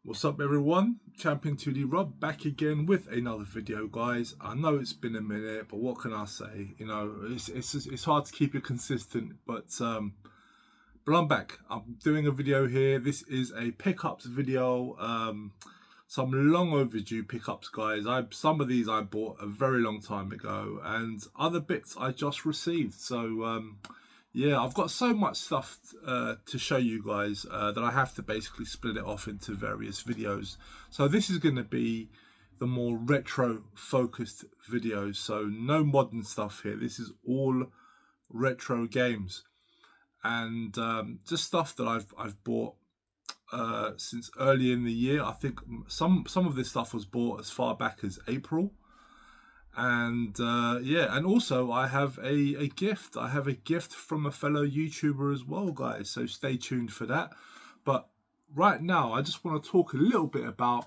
What's up everyone, Champion 2D Rob back again with another video, guys. I know it's been a minute, but what can I say? You know, it's hard to keep it consistent, but I'm back. I'm doing a video here. This is a pickups video, some long overdue pickups, guys. Some of these I bought a very long time ago, and other bits I just received. So yeah, I've got so much stuff to show you guys that I have to basically split it off into various videos. So this is going to be the more retro focused videos. So no modern stuff here. This is all retro games and just stuff that I've bought since early in the year. I think some of this stuff was bought as far back as April. And yeah, and also I have a gift. I have a gift from a fellow YouTuber as well, guys. So stay tuned for that. But right now, I just want to talk a little bit about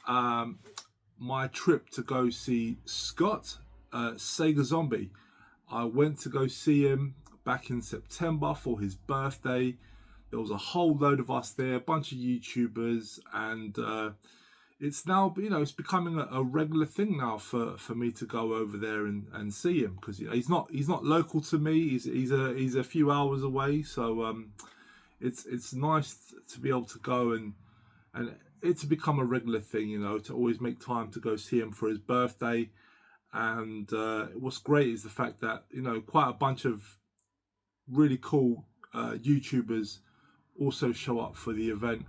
my trip to go see Scott, Sega Zombie. I went to go see him back in September for his birthday. There was a whole load of us there, a bunch of YouTubers, and it's now, you know, it's becoming a regular thing now for me to go over there and see him, because you know, he's not local to me. He's a few hours away, so it's nice to be able to go and it's become a regular thing, you know, to always make time to go see him for his birthday. And what's great is the fact that, you know, quite a bunch of really cool YouTubers also show up for the event.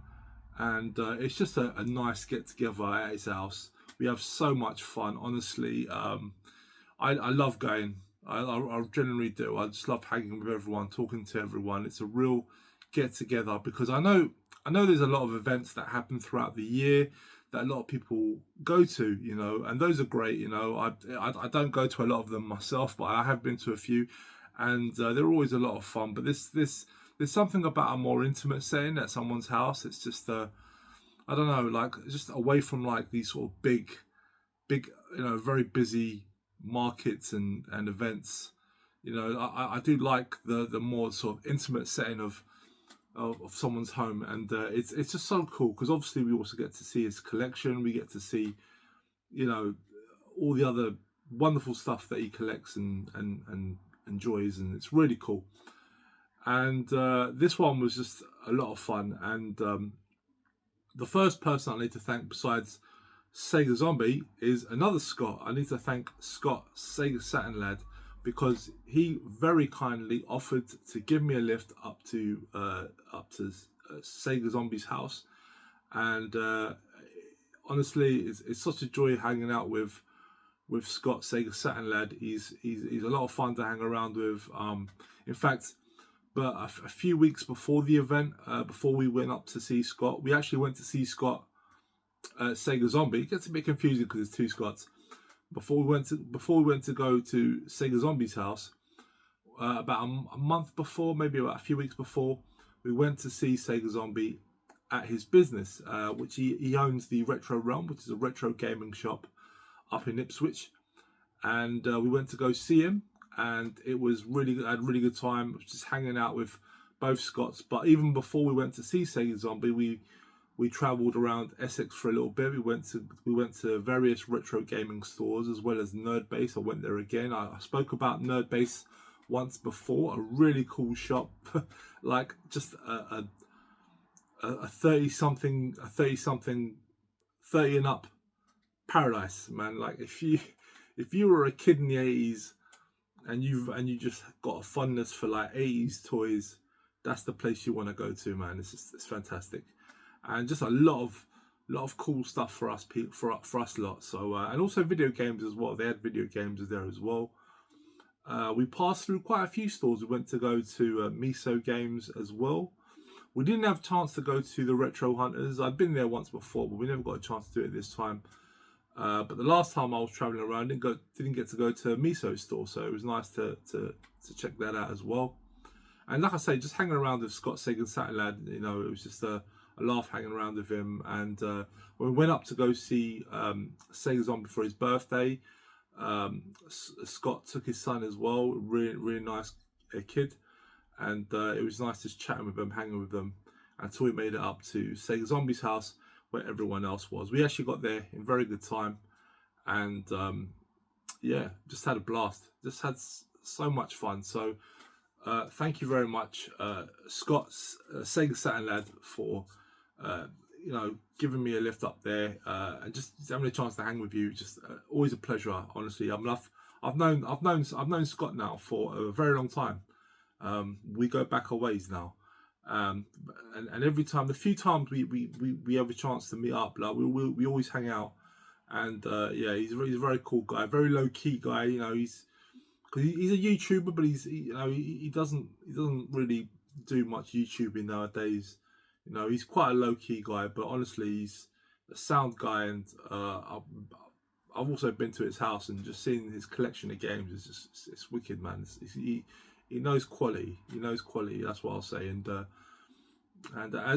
And it's just a nice get together at his house. We have so much fun, honestly. I love going. I generally do. I just love hanging with everyone, talking to everyone. It's a real get together, because I know there's a lot of events that happen throughout the year that a lot of people go to, you know, and those are great. You know, I don't go to a lot of them myself, but I have been to a few, and they're always a lot of fun. But there's something about a more intimate setting at someone's house. It's just I don't know, like just away from like these sort of big, you know, very busy markets and events. You know, I do like the more sort of intimate setting of someone's home, and it's just so cool, because obviously we also get to see his collection. We get to see, you know, all the other wonderful stuff that he collects and enjoys, and it's really cool. And this one was just a lot of fun. And the first person I need to thank besides Sega Zombie is another Scott. I need to thank Scott, Sega SATURN lad, because he very kindly offered to give me a lift up to Sega Zombie's house. And honestly, it's such a joy hanging out with Scott, Sega SATURN lad. He's a lot of fun to hang around with. In fact, but a few weeks before the event, before we went up to see Scott, we actually went to see Scott at Sega Zombie. It gets a bit confusing because there's two Scotts. Before we went to go to Sega Zombie's house, about a month before, maybe about a few weeks before, we went to see Sega Zombie at his business, which he owns, the Retro Realm, which is a retro gaming shop up in Ipswich, and we went to go see him. And it was really, I had a really good time just hanging out with both Scotts. But even before we went to see Sega Zombie, we travelled around Essex for a little bit. We went to various retro gaming stores, as well as Nerd Base. I went there again. I spoke about Nerd Base once before. A really cool shop, like just a 30 and up paradise, man. Like if you were a kid in the 80s, and you just got a fondness for like 80s toys, that's the place you want to go to, man. It's fantastic, and just a lot of cool stuff for us lot. So and also video games as well. They had video games there as well. We passed through quite a few stores. We went to go to Miso Games as well. We didn't have a chance to go to the Retro Hunters. I'd been there once before, but we never got a chance to do it this time. But the last time I was traveling around, didn't get to go to a Miso store, so it was nice to check that out as well. And like I say, just hanging around with Scott, Sega SATURN lad, you know, it was just a laugh hanging around with him. And when we went up to go see Sega Zombie for his birthday, Scott took his son as well, really nice kid, and it was nice just chatting with them, hanging with them, until we made it up to Sega Zombie's house, where everyone else was. We actually got there in very good time, and yeah, just had a blast. Just had so much fun. So thank you very much, Scott, Sega Saturn lad, for giving me a lift up there, and just having a chance to hang with you. Just always a pleasure, honestly. I mean, I've known Scott now for a very long time. We go back a ways now, and every time, the few times we have a chance to meet up, like we always hang out. And yeah, he's a very cool guy, very low key guy. You know, he's a YouTuber, but he doesn't really do much YouTubing nowadays. You know, he's quite a low key guy, but honestly, he's a sound guy. And I've also been to his house and just seen his collection of games. It's wicked, man. He knows quality. He knows quality. That's what I'll say. And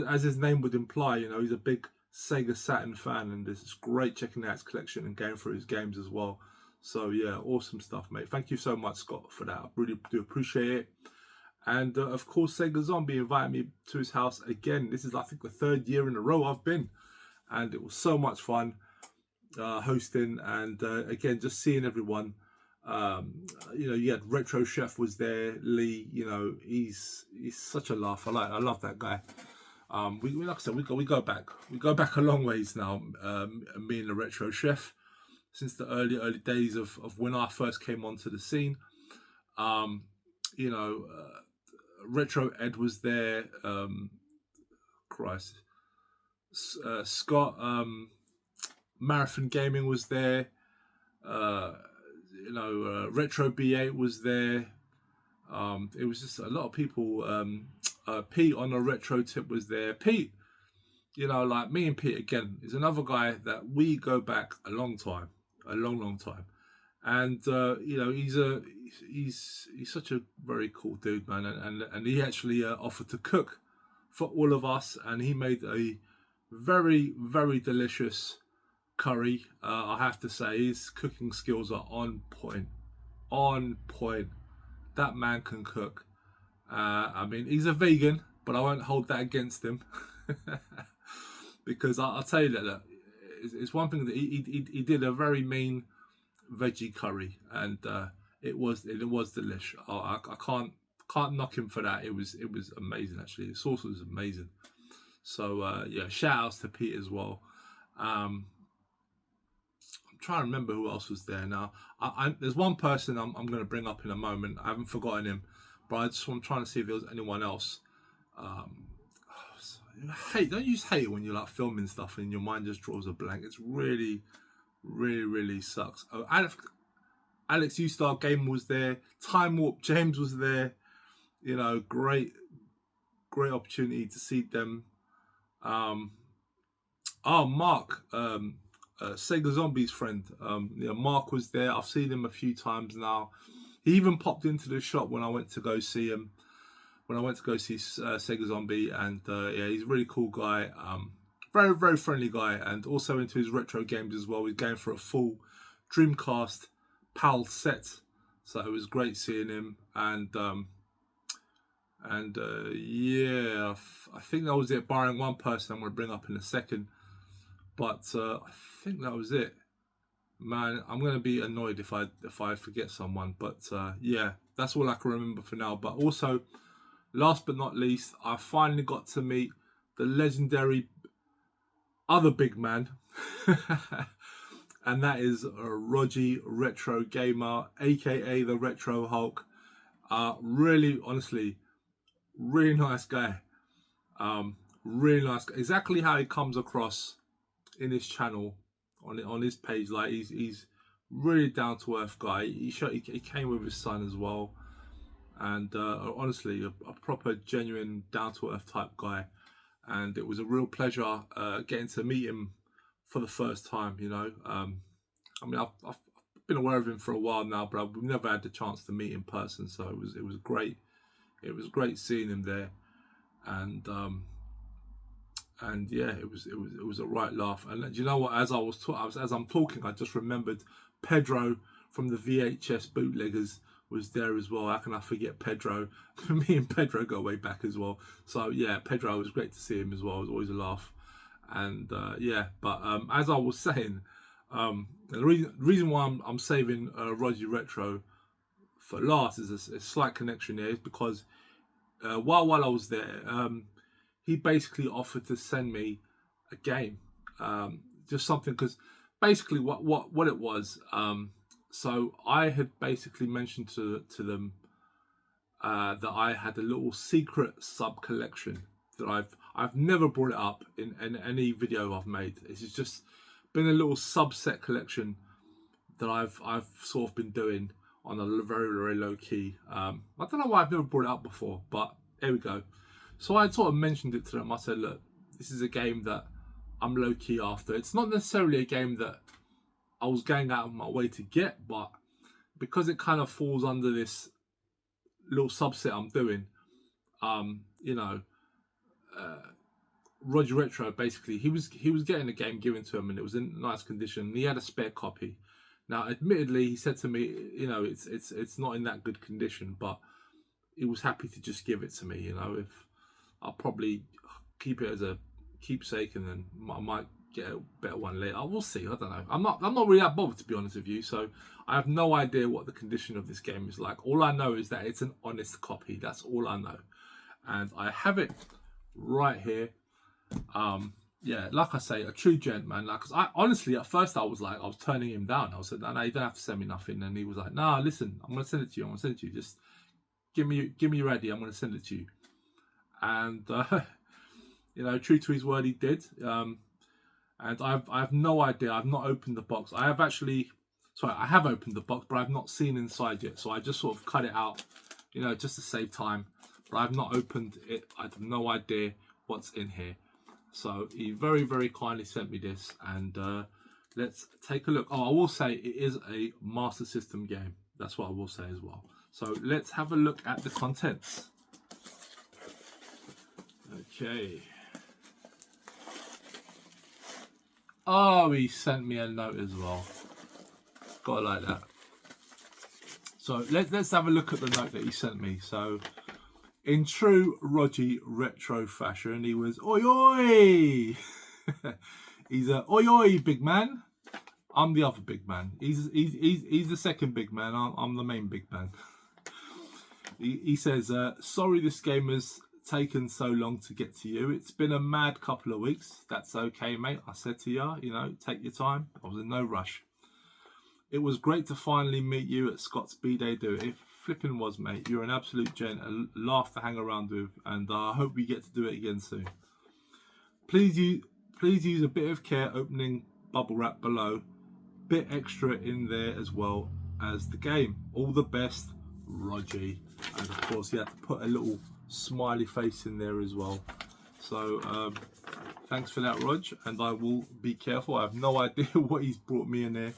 as his name would imply, you know, he's a big Sega Saturn fan, and it's great checking out his collection and going through his games as well. So yeah, awesome stuff, mate. Thank you so much, Scott, for that. I really do appreciate it. And of course, Sega Zombie invited me to his house again. This is, I think, the 3rd year in a row I've been, and it was so much fun hosting, and again, just seeing everyone. You know, you had Retro Chef was there, Lee. You know, he's such a laugh. I love that guy. We like I said, we go back a long ways now. Me and the Retro Chef, since the early days of when I first came onto the scene. You know, Retro Ed was there. Scott, Marathon Gaming was there. You know, Retro B8 was there. It was just a lot of people. Pete on a retro tip was there. Pete, you know, like me and Pete again, is another guy that we go back a long time, a long time. And you know, he's such a very cool dude, man. And he actually offered to cook for all of us, and he made a very delicious curry. I have to say, his cooking skills are on point. That man can cook. I mean, he's a vegan, but I won't hold that against him. Because I'll tell you that it's one thing that he did a very mean veggie curry, and it was delish. I can't knock him for that. It was amazing, actually. The sauce was amazing. So yeah, shout outs to Pete as well. I'm trying to remember who else was there now. There's one person I'm going to bring up in a moment. I haven't forgotten him, but I'm trying to see if there was anyone else. Don't use hate when you're like filming stuff and your mind just draws a blank. It's really sucks. Oh, Alex Ustar Game was there. Time Warp James was there. You know, great opportunity to see them. Mark, Sega Zombie's friend. Yeah, Mark was there. I've seen him a few times now. He even popped into the shop when I went to go see him. When I went to go see Sega Zombie, and yeah, he's a really cool guy. Very friendly guy, and also into his retro games as well. He's going for a full Dreamcast PAL set, so it was great seeing him. And yeah, I think that was it. Barring one person I'm going to bring up in a second, but I think that was it. Man, I'm going to be annoyed if I forget someone, but yeah, that's all I can remember for now. But also, last but not least, I finally got to meet the legendary other big man, and that is Rogie Retro Gamer, aka the Retro Hulk. Really, honestly, really nice guy. Really nice guy. Exactly how he comes across in his channel, on his page. Like he's really down to earth guy. He came with his son as well, and honestly, a proper genuine down to earth type guy. And it was a real pleasure getting to meet him for the first time. You know, I mean, I've been aware of him for a while now, but we've never had the chance to meet in person. So it was great. It was great seeing him there, and yeah, it was a right laugh. And do you know what? As I'm talking, I just remembered Pedro from the VHS Bootleggers was there as well. How can I forget Pedro? Me and Pedro go way back as well. So yeah, Pedro, it was great to see him as well. It was always a laugh. And yeah, but as I was saying, the reason why I'm saving Roger Retro for last is a slight connection here, is because while I was there, he basically offered to send me a game, just something, because basically what it was. So I had basically mentioned to them that I had a little secret sub collection that I've never brought it up in any video I've made. It's just been a little subset collection that I've sort of been doing on a very, very low key. I don't know why I've never brought it up before, but here we go. So I sort of mentioned it to them. I said, look, this is a game that I'm low key after. It's not necessarily a game that I was going out of my way to get, but because it kind of falls under this little subset I'm doing, you know, Roger Retro, basically he was getting a game given to him and it was in nice condition. He had a spare copy. Now, admittedly, he said to me, you know, it's not in that good condition, but he was happy to just give it to me. You know, if I'll probably keep it as a keepsake, and then I might get a better one later. We'll see. I don't know. I'm not really that bothered, to be honest with you. So I have no idea what the condition of this game is like. All I know is that it's an honest copy. That's all I know, and I have it right here. Yeah, like I say, a true gent, man. Like, cause I honestly, at first I was turning him down. I was saying, no, you don't have to send me nothing. And he was like, no, listen, I'm gonna send it to you. I'm gonna send it to you. Just give me ready. I'm gonna send it to you. And you know, true to his word, he did. And I've no idea. I've not opened the box. I have opened the box, but I've not seen inside yet. So I just sort of cut it out, you know, just to save time. But I've not opened it. I have no idea what's in here. So he very, very kindly sent me this, and let's take a look. Oh, I will say it is a Master System game. That's what I will say as well. So let's have a look at the contents. Okay. Oh, he sent me a note as well. Gotta like that. So let's have a look at the note that he sent me. So, in true Roger Retro fashion, he was oi oi. He's a oi oi big man. I'm the other big man. He's the second big man. I'm the main big man. He says, sorry this game has taken so long to get to you. It's been a mad couple of weeks. That's okay, mate. I said to you, you know, take your time. I was in no rush. It was great to finally meet you at Scott's B-Day do. It flipping was, mate. You're an absolute gent, a laugh to hang around with, and I hope we get to do it again soon. Please use a bit of care opening bubble wrap below. Bit extra in there as well as the game. All the best, Roger. And of course, you had to put a little smiley face in there as well. So thanks for that, Rog, and I will be careful. I have no idea what he's brought me in there,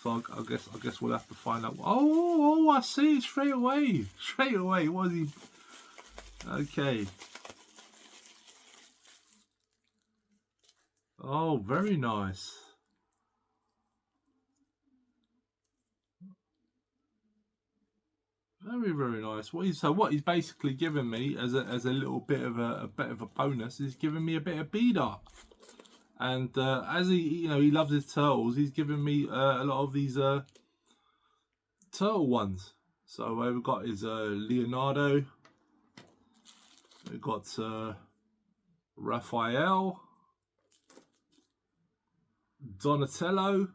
so I guess we'll have to find out. Oh, I see, straight away. What is he? Okay. Oh, very nice. Very, very nice. What he's basically given me as a little bit of a bonus is giving me a bit of bead art. And as he loves his turtles, he's given me a lot of these turtle ones. So we've got his Leonardo. We've got Raphael, Donatello,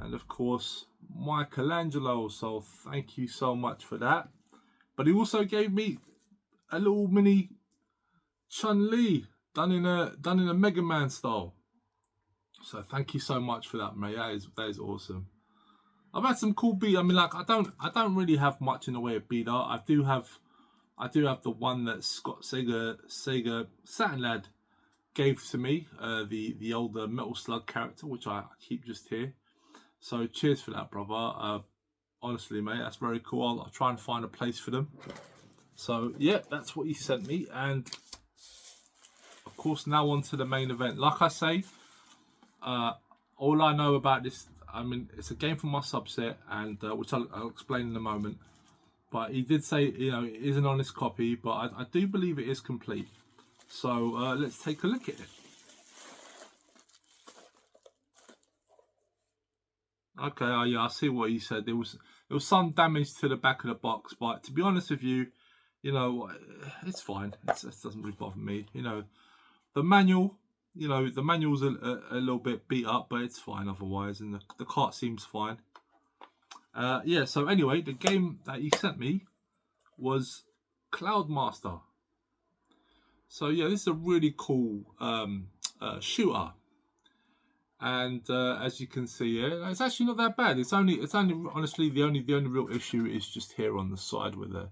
and of course Michelangelo. So thank you so much for that. But he also gave me a little mini Chun-Li done in a Mega Man style. So thank you so much for that, mate. That is awesome. I've had some cool bead. I mean, like I don't really have much in the way of bead art. I do have the one that Scott Sega SATURN lad gave to me, the older Metal Slug character, which I keep just here. So cheers for that, brother. Honestly, mate, that's very cool. I'll try and find a place for them. So yeah, that's what he sent me, and of course now on to the main event. Like I say, all I know about this, I mean, it's a game from my subset, and which I'll explain in a moment. But he did say, you know, it is an honest copy, but I do believe it is complete. So let's take a look at it. Okay, yeah, I see what you said. There was some damage to the back of the box, but to be honest with you, you know, it's fine. It doesn't really bother me. You know, the manual, the manual's a little bit beat up, but it's fine otherwise, and the cart seems fine. Yeah. So anyway, the game that you sent me was Cloudmaster. So yeah, this is a really cool shooter. And as you can see here, it's actually not that bad. It's only honestly the only real issue is just here on the side where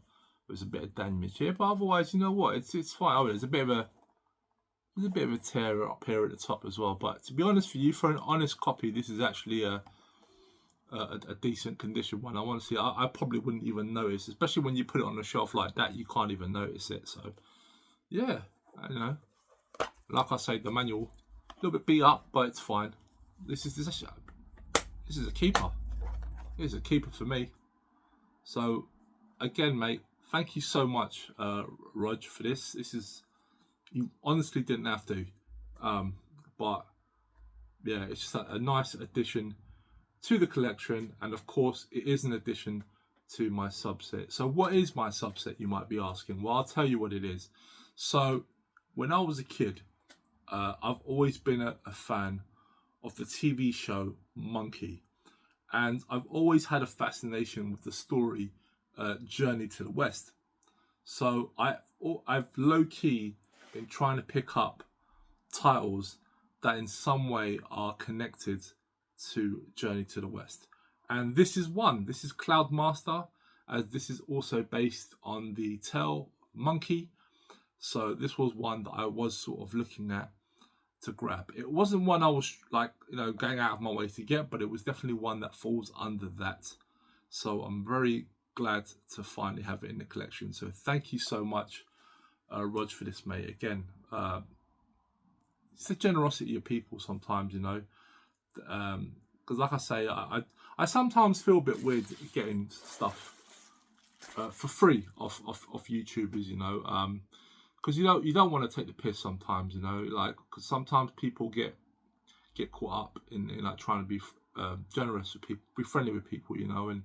there's a bit of damage here. But otherwise, you know what? It's fine. Oh, there's a bit of a tear up here at the top as well. But to be honest with you, for an honest copy, this is actually a decent condition one. I want to see. I probably wouldn't even notice, especially when you put it on a shelf like that. You can't even notice it. So yeah, you know, like I say, the manual. A little bit beat up, but it's fine. This is a keeper. This is a keeper for me. So, again, mate, thank you so much, Rog, for this. You honestly didn't have to, but yeah, it's just a nice addition to the collection, and of course, it is an addition to my subset. So, what is my subset? You might be asking. Well, I'll tell you what it is. So, when I was a kid. I've always been a fan of the TV show Monkey, and I've always had a fascination with the story Journey to the West. So I've low-key been trying to pick up titles that in some way are connected to Journey to the West. And this is one. This is Cloudmaster, as this is also based on the tale Monkey. So this was one that I was sort of looking at to grab. It wasn't one I was like, going out of my way to get, but it was definitely one that falls under that. So I'm very glad to finally have it in the collection. So thank you so much, Rog, for this, mate. Again, it's the generosity of people sometimes, because like I say, I sometimes feel a bit weird getting stuff for free off YouTubers, because you don't want to take the piss sometimes, because sometimes people get caught up in like trying to be generous with people, be friendly with people, and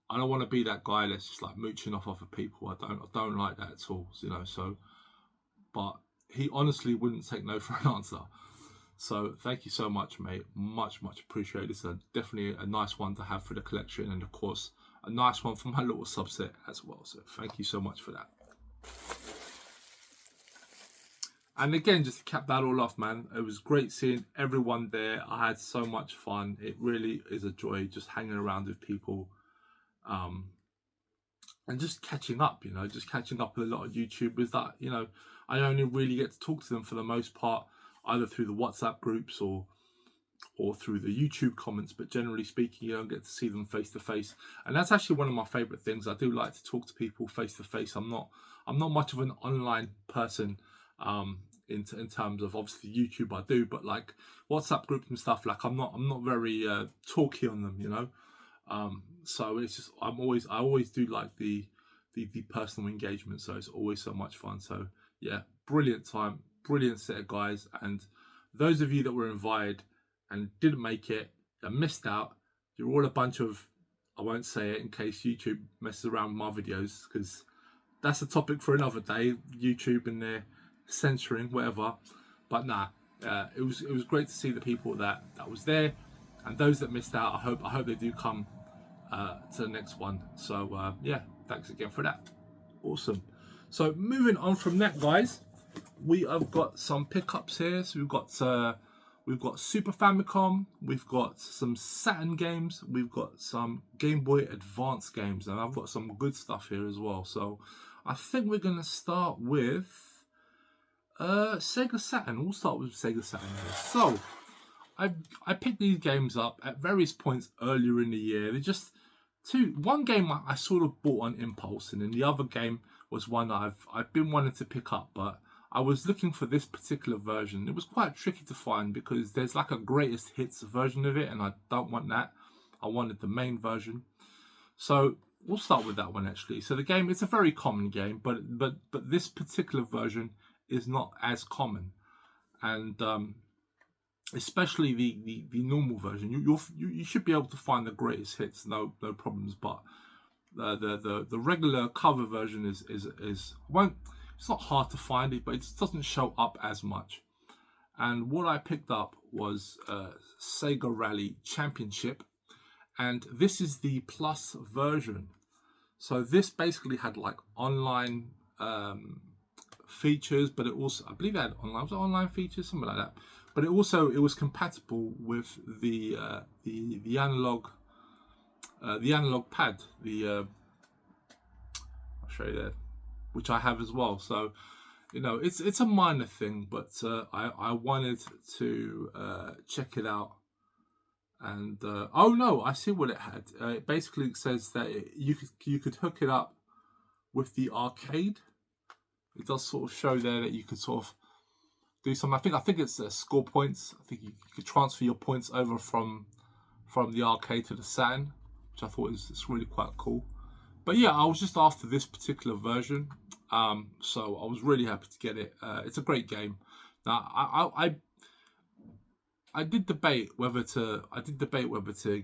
I don't want to be that guy that's just like mooching off other people. I don't like that at all, So, but he honestly wouldn't take no for an answer. So thank you so much, mate. Much appreciated. It's definitely a nice one to have for the collection, and of course a nice one for my little subset as well. So thank you so much for that. And again, just to cap that all off, man, it was great seeing everyone there. I had so much fun. It really is a joy just hanging around with people, and just catching up, just catching up with a lot of YouTubers that, I only really get to talk to them for the most part, either through the WhatsApp groups or through the YouTube comments, but generally speaking, you don't get to see them face to face. And that's actually one of my favorite things. I do like to talk to people face to face. I'm not much of an online person, in terms of obviously YouTube I do, but like WhatsApp groups and stuff, like I'm not very talky on them, so it's just I always do like the personal engagement, so it's always so much fun. So yeah, brilliant time, brilliant set of guys, and those of you that were invited and didn't make it and missed out, you're all a bunch of, I won't say it in case YouTube messes around with my videos, because that's a topic for another day, YouTube and their censoring, whatever. But nah, it was great to see the people that was there, and those that missed out, I hope they do come to the next one. So yeah, thanks again for that. Awesome. So moving on from that, guys, we have got some pickups here. So we've got Super Famicom, we've got some Saturn games, we've got some Game Boy Advance games, and I've got some good stuff here as well. So I think we're gonna start with Sega Saturn. We'll start with Sega Saturn here. So I picked these games up at various points earlier in the year. They're just one game I sort of bought on impulse, and then the other game was one that I've been wanting to pick up, but I was looking for this particular version. It was quite tricky to find because there's like a greatest hits version of it, and I don't want that. I wanted the main version. So we'll start with that one actually. So the game, it's a very common game, but this particular version is not as common, and especially the normal version. You should be able to find the greatest hits, no problems. But the regular cover version is won't. It's not hard to find it, but it just doesn't show up as much. And what I picked up was Sega Rally Championship, and this is the plus version. So this basically had like online features, but it also, I believe it had online features, something like that. But it was compatible with the analog pad. I'll show you there, which I have as well. So it's a minor thing, but I wanted to check it out. And oh no, I see what it had. It basically says that you could hook it up with the arcade. It does sort of show there that you could sort of do some. I think it's score points. I think you could transfer your points over from the arcade to the SATURN, which I thought is really quite cool. But yeah, I was just after this particular version, so I was really happy to get it. It's a great game. Now I did debate whether to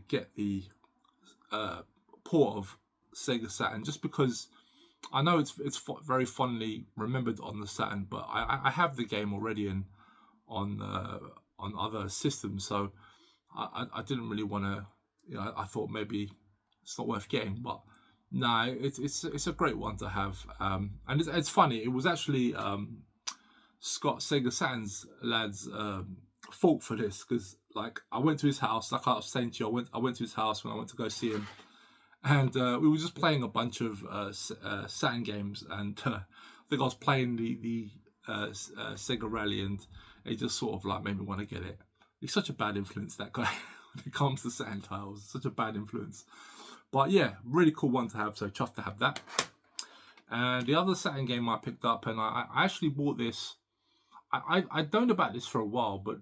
get the port of Sega Saturn, just because I know it's very fondly remembered on the Saturn, but I have the game already on other systems, so I didn't really want to. I thought maybe it's not worth getting, but no, it's a great one to have, and it's funny. It was actually Scott, Sega Saturn's lad's fault for this, because like I went to his house, like I was saying to you, I went to his house when I went to go see him, and we were just playing a bunch of Saturn games, and I think I was playing the Sega Rally, and it just sort of like made me want to get it. He's such a bad influence, that guy, when it comes to Saturn titles. Such a bad influence. But yeah, really cool one to have, so chuffed to have that. And the other Saturn game I picked up, and I actually bought this. I'd known about this for a while, but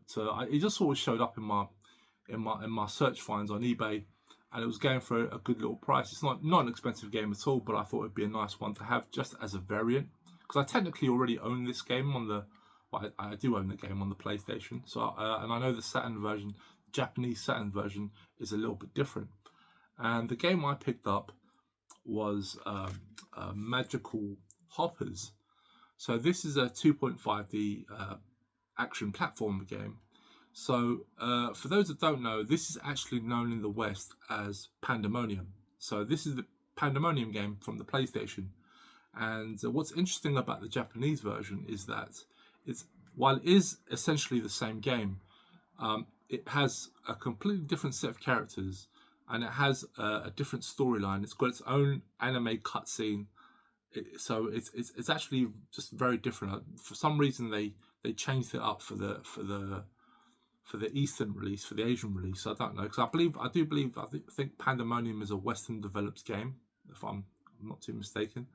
it just sort of showed up in my search finds on eBay, and it was going for a good little price. It's not an expensive game at all, but I thought it'd be a nice one to have just as a variant, because I technically already own this game on the. Well, I do own the game on the PlayStation, so and I know the Saturn version, Japanese Saturn version, is a little bit different. And the game I picked up was Magical Hoppers. So this is a 2.5D action platform game. So for those that don't know, this is actually known in the West as Pandemonium. So this is the Pandemonium game from the PlayStation. And what's interesting about the Japanese version is that while it is essentially the same game, it has a completely different set of characters, and it has a different storyline. It's got its own anime cutscene. So it's actually just very different. For some reason, they changed it up for the Eastern release, for the Asian release. I don't know, because I think Pandemonium is a Western developed game, if I'm not too mistaken.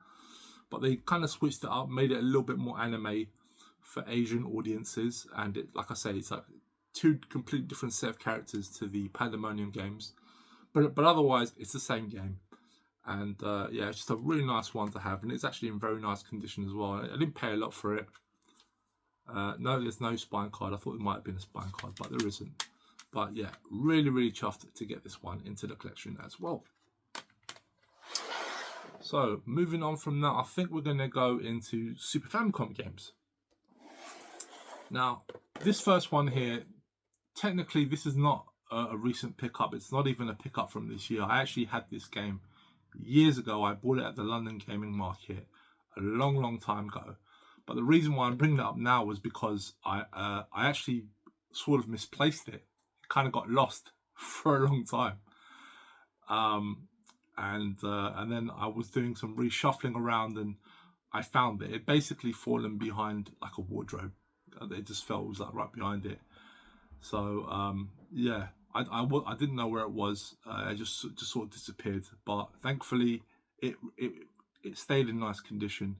But they kind of switched it up, made it a little bit more anime for Asian audiences, and like I say, it's like two completely different set of characters to the Pandemonium games. But otherwise, it's the same game. And yeah, it's just a really nice one to have, and it's actually in very nice condition as well. I didn't pay a lot for it. No, there's no spine card. I thought there might have been a spine card, but there isn't. But yeah, really, really chuffed to get this one into the collection as well. So moving on from that, I think we're going to go into Super Famicom games. Now, this first one here, technically this is not a recent pickup. It's not even a pickup from this year. I actually had this game years ago. I bought it at the London Gaming Market a long time ago. But the reason why I'm bringing it up now was because I actually sort of misplaced it. It kind of got lost for a long time. And then I was doing some reshuffling around, and I found it. It basically fallen behind like a wardrobe. It just felt it was like right behind it. So yeah, I didn't know where it was. I just sort of disappeared. But thankfully, it stayed in nice condition.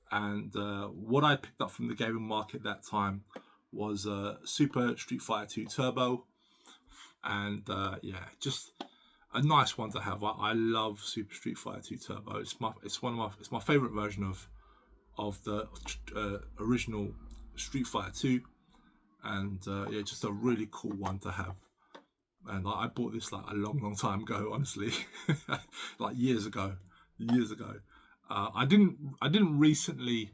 And what I picked up from the gaming market that time was Super Street Fighter 2 Turbo, and yeah, just a nice one to have. I love Super Street Fighter 2 Turbo. It's my favorite version of the original Street Fighter 2, and yeah, just a really cool one to have. And I bought this like a long time ago, honestly, like years ago. I didn't recently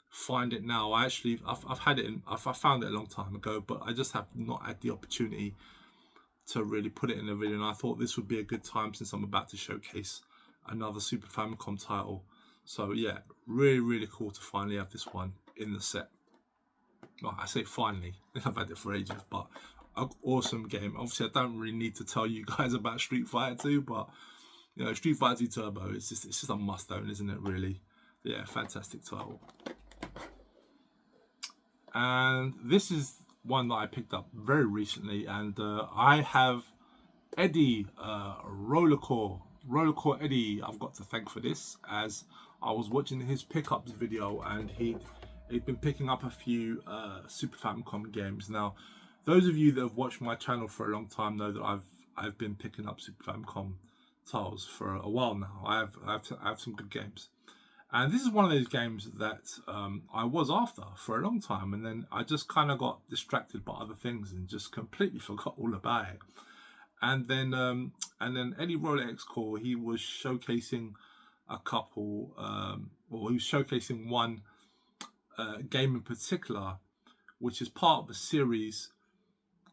find it now. I've had it I found it a long time ago, but I just have not had the opportunity to really put it in a video. And I thought this would be a good time since I'm about to showcase another Super Famicom title. So yeah, really cool to finally have this one in the set. Well, I say finally, I've had it for ages, but an awesome game. Obviously, I don't really need to tell you guys about Street Fighter 2, but you know, Street Fighter 2 Turbo, it's just a must-own, isn't it? Really, yeah, fantastic title. And this is one that I picked up very recently, and I have Eddie Rollercore Eddie. I've got to thank for this, as I was watching his pickups video, and he'd been picking up a few Super Famicom games. Now, those of you that have watched my channel for a long time know that I've been picking up Super Famicom titles for a while now. I have some good games, and this is one of those games that I was after for a long time, and then I just kind of got distracted by other things and just completely forgot all about it. And then Eddie Rolex Core, he was showcasing a couple, well, he was showcasing one game in particular, which is part of a series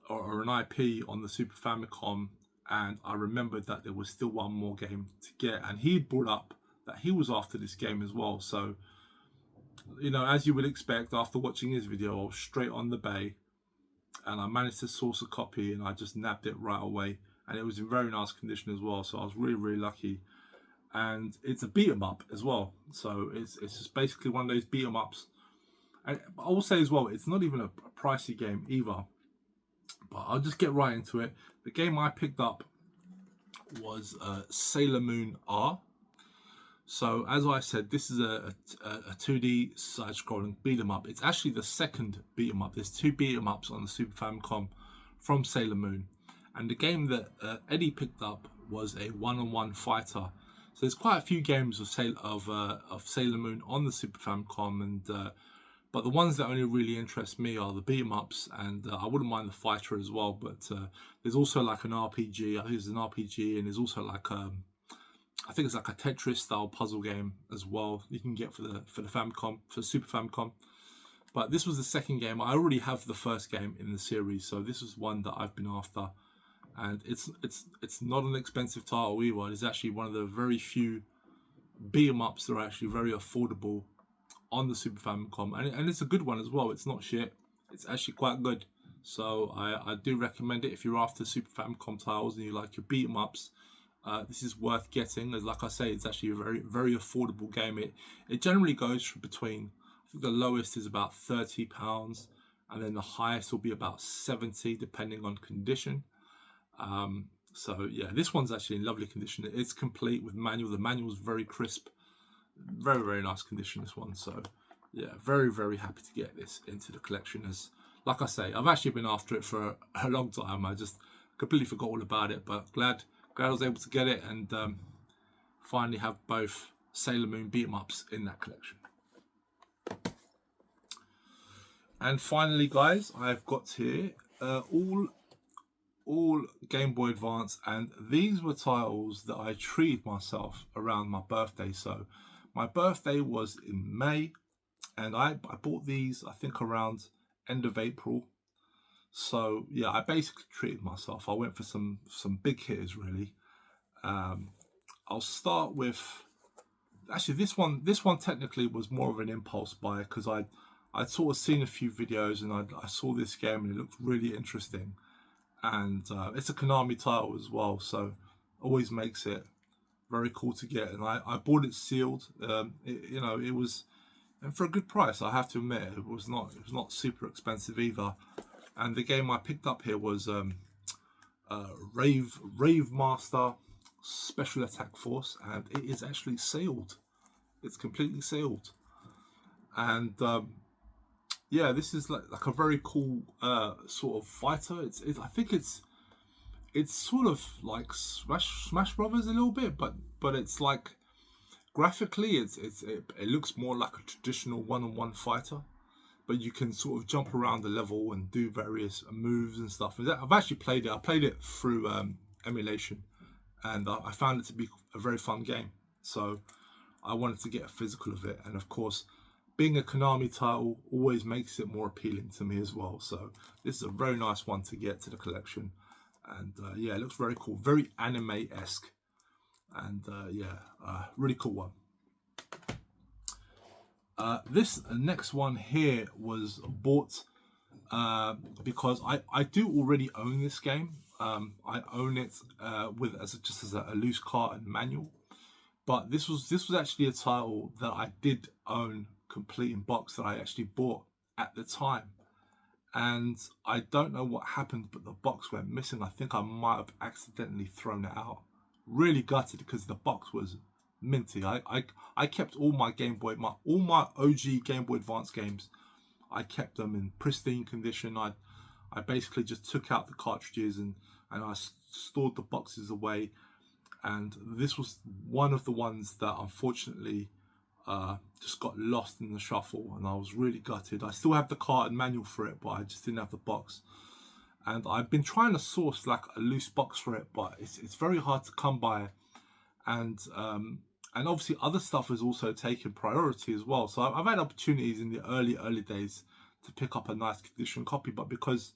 or an IP on the Super Famicom. And I remembered that there was still one more game to get, and he brought up that he was after this game as well. So, you know, as you would expect, after watching his video, I was straight on the bay, and I managed to source a copy, and I just nabbed it right away, and it was in very nice condition as well. So I was really lucky. And it's a beat 'em up as well, so it's just basically one of those beat 'em ups. And I will say as well, it's not even a pricey game either, but I'll just get right into it. The game I picked up was Sailor Moon R. So as I said, this is a 2D side-scrolling beat 'em up. It's actually the second beat 'em up. There's two beat 'em ups on the Super Famicom from Sailor Moon, and the game that Eddie picked up was a one-on-one fighter. So there's quite a few games of Sailor Moon on the Super Famicom, and but the ones that only really interest me are the beat 'em ups, and I wouldn't mind the fighter as well. But there's also like an RPG. I think there's an RPG, and there's also like I think it's like a Tetris style puzzle game as well you can get for the Famicom, for Super Famicom. But this was the second game. I already have the first game in the series, so this is one that I've been after. And it's not an expensive title either. It's actually one of the very few beat 'em ups that are actually very affordable on the Super Famicom, and it's a good one as well. It's not shit. It's actually quite good. So I do recommend it if you're after Super Famicom titles and you like your beat 'em ups. This is worth getting, as like I say, it's actually a very affordable game. It generally goes from between, I think the lowest is about £30, and then the highest will be about 70, depending on condition. So yeah, this one's actually in lovely condition. It's complete with manual. The manual is very crisp, very nice condition, this one. So yeah, very happy to get this into the collection. As like I say, I've actually been after it for a long time. I just completely forgot all about it, but glad I was able to get it, and finally have both Sailor Moon beat 'em ups in that collection. And finally, guys, I've got here all Game Boy Advance, and these were titles that I treated myself around my birthday. So my birthday was in May, and I bought these, I think, around end of April. So yeah, I basically treated myself. I went for some big hitters, really. I'll start with, actually this one technically was more of an impulse buy, because I'd sort of seen a few videos, and I saw this game and it looked really interesting, and it's a Konami title as well, so always makes it very cool to get. And I bought it sealed. You know, it was, and for a good price, I have to admit. It was not super expensive either. And the game I picked up here was Rave Master Special Attack Force, and it is actually sealed. It's completely sealed. And yeah, this is like a very cool sort of fighter. I think it's sort of like Smash Brothers a little bit, but it's like Graphically, it looks more like a traditional one-on-one fighter, but you can sort of jump around the level and do various moves and stuff. I've actually played it. I played it through emulation, and I found it to be a very fun game. So I wanted to get a physical of it, and of course, being a Konami title always makes it more appealing to me as well. So this is a very nice one to get to the collection, and yeah, it looks very cool, very anime-esque, and really cool one. This next one here was bought because I do already own this game. I own it just as a loose carton manual, but this was actually a title that I did own complete in box that I actually bought at the time, and I don't know what happened, but the box went missing. I think I might have accidentally thrown it out. Really gutted because the box was minty. I kept all my Game Boy, all my OG Game Boy Advance games. I kept them in pristine condition. I basically just took out the cartridges and I stored the boxes away. And this was one of the ones that unfortunately just got lost in the shuffle, and I was really gutted. I still have the carton manual for it, but I just didn't have the box. And I've been trying to source like a loose box for it, but it's very hard to come by. And obviously other stuff has also taken priority as well. So I've had opportunities in the early days to pick up a nice condition copy, but because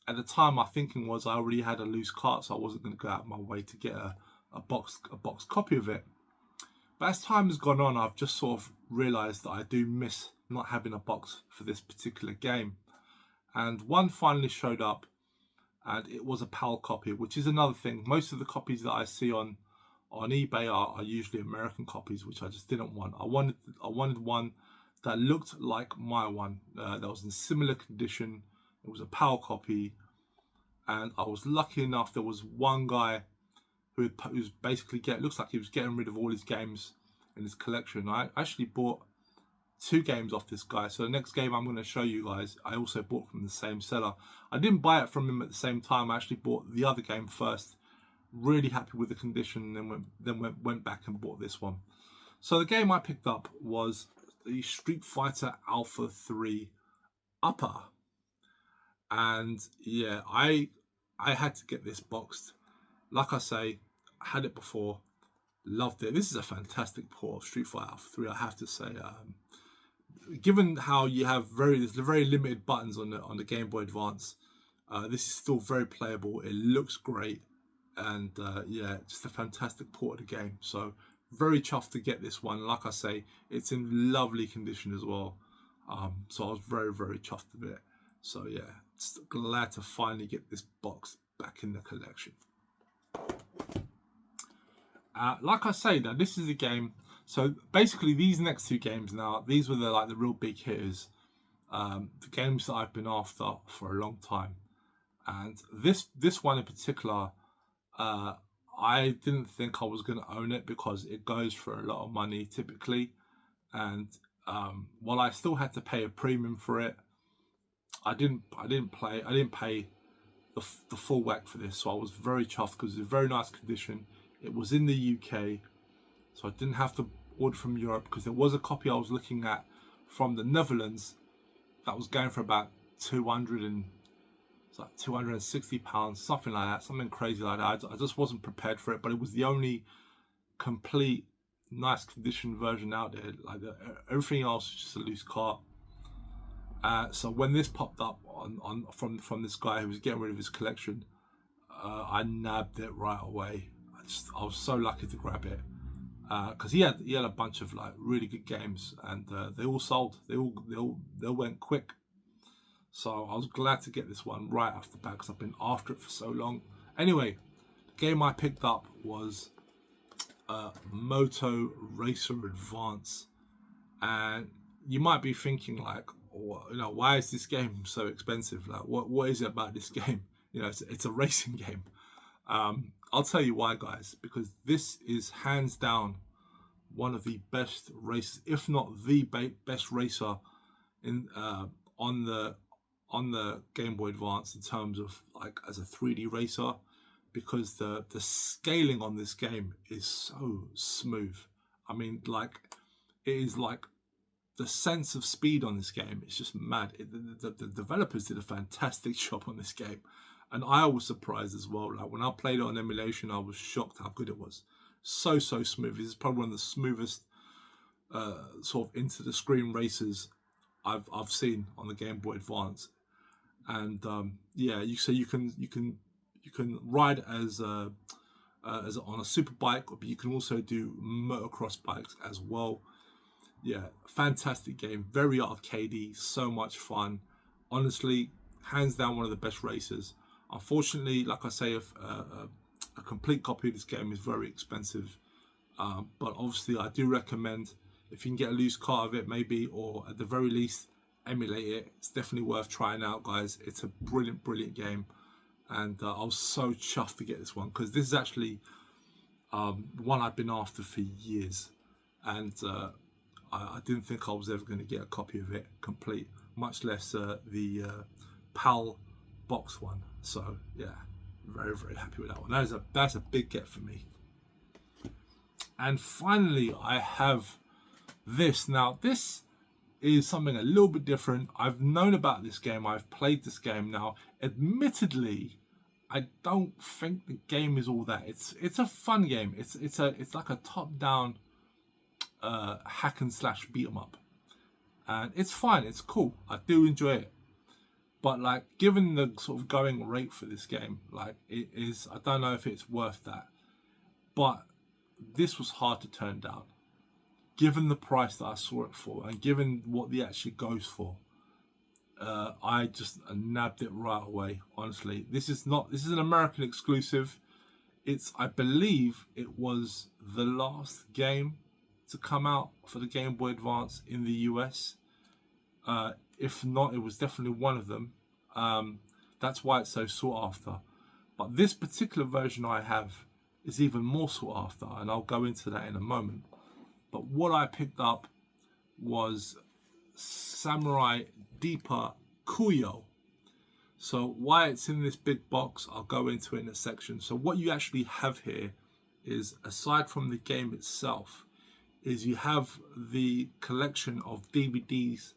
at the time my thinking was I already had a loose cart, so I wasn't going to go out of my way to get a box copy of it. But as time has gone on, I've just sort of realised that I do miss not having a box for this particular game. And one finally showed up, and it was a PAL copy, which is another thing. Most of the copies that I see on eBay are usually American copies, which I just didn't want. I wanted one that looked like my one, that was in similar condition. It was a PAL copy, and I was lucky enough. There was one guy who was basically looks like he was getting rid of all his games in his collection. I actually bought 2 games off this guy. So the next game I'm going to show you guys, I also bought from the same seller. I didn't buy it from him at the same time. I actually bought the other game first. Really happy with the condition, and then went back and bought this one. So the game I picked up was the Street Fighter Alpha 3 Upper, and yeah, I had to get this boxed. Like I say, I had it before, loved it. This is a fantastic port of Street Fighter Alpha 3, I have to say. Given how you have there's very limited buttons on the Game Boy Advance, this is still very playable. It looks great, and yeah, just a fantastic port of the game. So very chuffed to get this one. Like I say, it's in lovely condition as well. So I was very chuffed with it. So yeah, just glad to finally get this box back in the collection. Like I say, now this is a game. So basically, these next 2 games now, these were the real big hitters, the games that I've been after for a long time. And this one in particular, I didn't think I was going to own it because it goes for a lot of money typically, and while I still had to pay a premium for it, I didn't pay the full whack for this. So I was very chuffed because it's a very nice condition. It was in the UK, so I didn't have to order from Europe, because there was a copy I was looking at from the Netherlands that was going for about £260, something like that, something crazy like that. I just wasn't prepared for it, but it was the only complete nice condition version out there. Everything else was just a loose cart. So when this popped up from this guy who was getting rid of his collection, I nabbed it right away. I was so lucky to grab it, because he had a bunch of really good games, and they all sold. They all went quick. So I was glad to get this one right off the bat, because I've been after it for so long. Anyway, the game I picked up was Moto Racer Advance, and you might be thinking why is this game so expensive? What is it about this game? It's a racing game. I'll tell you why, guys, because this is hands down one of the best races, if not the best racer in on the Game Boy Advance in terms of as a 3D racer, because the scaling on this game is so smooth. I mean, like, it is like the sense of speed on this game. It's just mad. The developers did a fantastic job on this game. And I was surprised as well. Like, when I played it on emulation, I was shocked how good it was. So smooth. This is probably one of the smoothest sort of into the screen races I've seen on the Game Boy Advance. And yeah, you can ride as on a super bike, but you can also do motocross bikes as well. Yeah, fantastic game, very arcadey, so much fun. Honestly, hands down one of the best races. Unfortunately, like I say, a complete copy of this game is very expensive. But obviously, I do recommend, if you can get a loose cart of it, maybe, or at the very least, emulate it. It's definitely worth trying out, guys. It's a brilliant game. And I was so chuffed to get this one, because this is actually one I've been after for years. And I didn't think I was ever going to get a copy of it complete, much less the PAL box one. So yeah, very happy with that one. That's a big get for me. And finally, I have this. Now, this is something a little bit different. I've known about this game. I've played this game now. Admittedly, I don't think the game is all that. It's a fun game. It's like a top-down hack and slash beat 'em up, and it's fine. It's cool. I do enjoy it. But like, given the sort of going rate for this game, like, it is, I don't know if it's worth that. But this was hard to turn down, given the price that I saw it for, and given what it actually goes for. I just nabbed it right away. Honestly, this is an American exclusive. I believe it was the last game to come out for the Game Boy Advance in the US. If not, it was definitely one of them. That's why it's so sought after. But this particular version I have is even more sought after, and I'll go into that in a moment. But what I picked up was Samurai Deeper Kuyo. So why it's in this big box, I'll go into it in a section. So what you actually have here is, aside from the game itself, is you have the collection of DVDs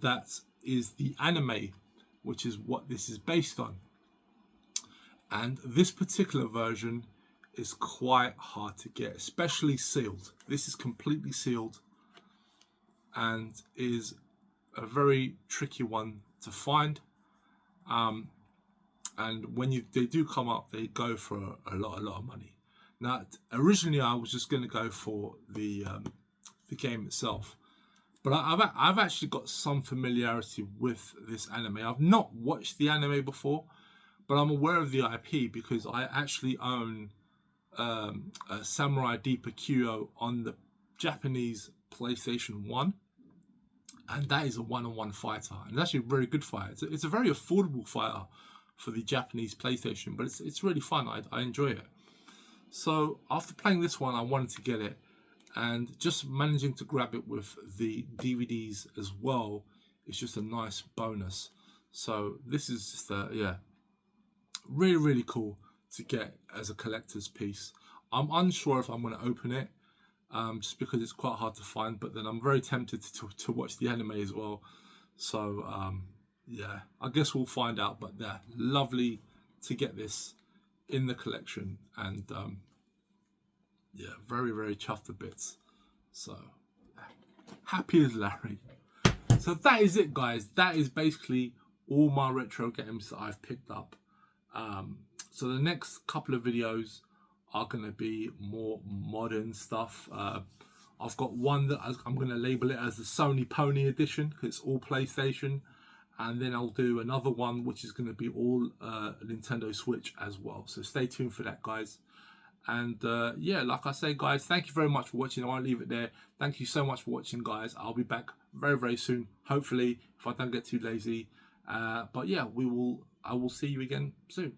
that is the anime, which is what this is based on. And this particular version is quite hard to get, especially sealed. This is completely sealed and is a very tricky one to find. And when they do come up, they go for a lot of money. Now, originally I was just going to go for the game itself, but I've actually got some familiarity with this anime. I've not watched the anime before, but I'm aware of the IP because I actually own a Samurai Deeper Kuyo on the Japanese PlayStation 1, and that is a one-on-one fighter, and it's actually a very good fighter. It's a very affordable fighter for the Japanese PlayStation, but it's really fun. I enjoy it. So after playing this one, I wanted to get it, and just managing to grab it with the DVDs as well is just a nice bonus. So this is just really cool to get as a collector's piece. I'm unsure if I'm going to open it, just because it's quite hard to find, but then I'm very tempted to watch the anime as well. So yeah, I guess we'll find out. But yeah, lovely to get this in the collection, and yeah, very chuffed to bits. So happy as Larry. So that is it, guys. That is basically all my retro games that I've picked up. So the next couple of videos are going to be more modern stuff. I've got one that I'm going to label it as the Sony Pony Edition, because it's all PlayStation. And then I'll do another one which is going to be all Nintendo Switch as well. So stay tuned for that, guys. And yeah, like I say, guys, thank you very much for watching. I won't leave it there. Thank you so much for watching, guys. I'll be back very soon, hopefully, if I don't get too lazy. But yeah, I will see you again soon.